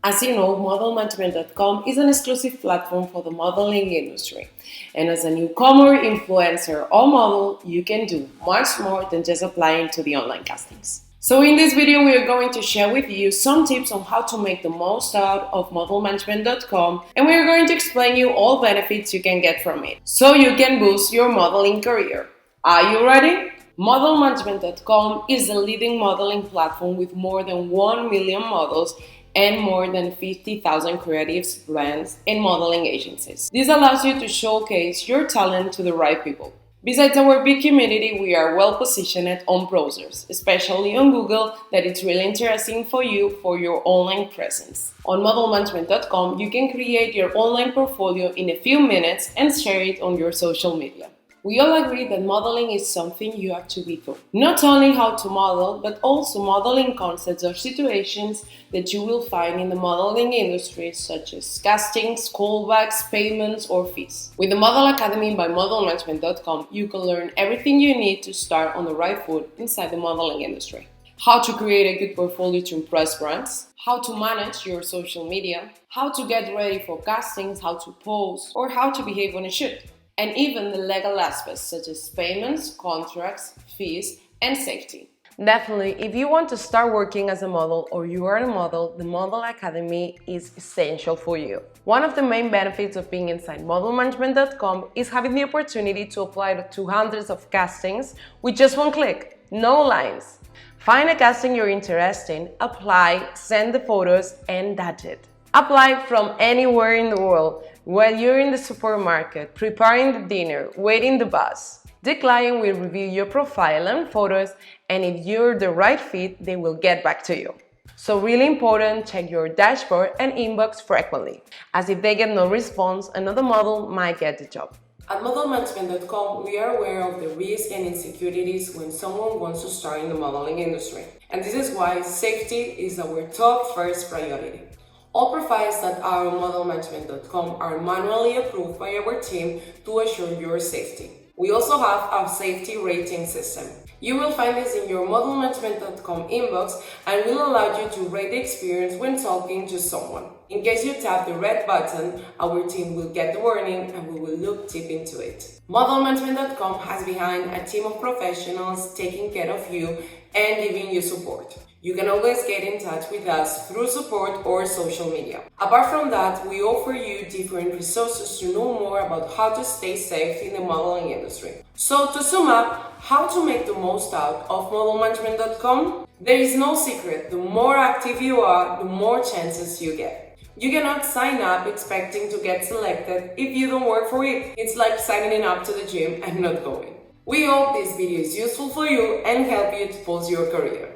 As you know, modelmanagement.com is an exclusive platform for the modeling industry. And as a newcomer, influencer, or model, you can do much more than just applying to the online castings. So in this video, we are going to share with you some tips on how to make the most out of modelmanagement.com, and we are going to explain you all benefits you can get from it, so you can boost your modeling career. Are you ready? Modelmanagement.com is the leading modeling platform with more than 1 million models and more than 50,000 creatives, brands, and modeling agencies. This allows you to showcase your talent to the right people. Besides our big community, we are well positioned on browsers, especially on Google, that it's really interesting for you for your online presence. On modelmanagement.com, you can create your online portfolio in a few minutes and share it on your social media. We all agree that modeling is something you have to be through. Not only how to model, but also modeling concepts or situations that you will find in the modeling industry, such as castings, callbacks, payments, or fees. With the Model Academy by modelmanagement.com, you can learn everything you need to start on the right foot inside the modeling industry. How to create a good portfolio to impress brands, how to manage your social media, how to get ready for castings, how to pose, or how to behave on a shoot. And even the legal aspects such as payments, contracts, fees, and safety. Definitely, if you want to start working as a model or you are a model, the Model Academy is essential for you. One of the main benefits of being inside modelmanagement.com is having the opportunity to apply to hundreds of castings with just one click, no lines. Find a casting you're interested in, apply, send the photos, and that's it. Apply from anywhere in the world, while you're in the supermarket, preparing the dinner, waiting the bus. The client will review your profile and photos, and if you're the right fit, they will get back to you. So really important, check your dashboard and inbox frequently, as if they get no response, another model might get the job. At modelmanagement.com, we are aware of the risks and insecurities when someone wants to start in the modeling industry. And this is why safety is our top first priority. All profiles that are on modelmanagement.com are manually approved by our team to assure your safety. We also have a safety rating system. You will find this in your modelmanagement.com inbox and will allow you to rate the experience when talking to someone. In case you tap the red button, our team will get the warning and we will look deep into it. Modelmanagement.com has behind a team of professionals taking care of you and giving you support. You can always get in touch with us through support or social media. Apart from that, we offer you different resources to know more about how to stay safe in the modeling industry. So to sum up, how to make the most out of modelmanagement.com? There is no secret. The more active you are, the more chances you get. You cannot sign up expecting to get selected if you don't work for it. It's like signing up to the gym and not going. We hope this video is useful for you and help you to boost your career.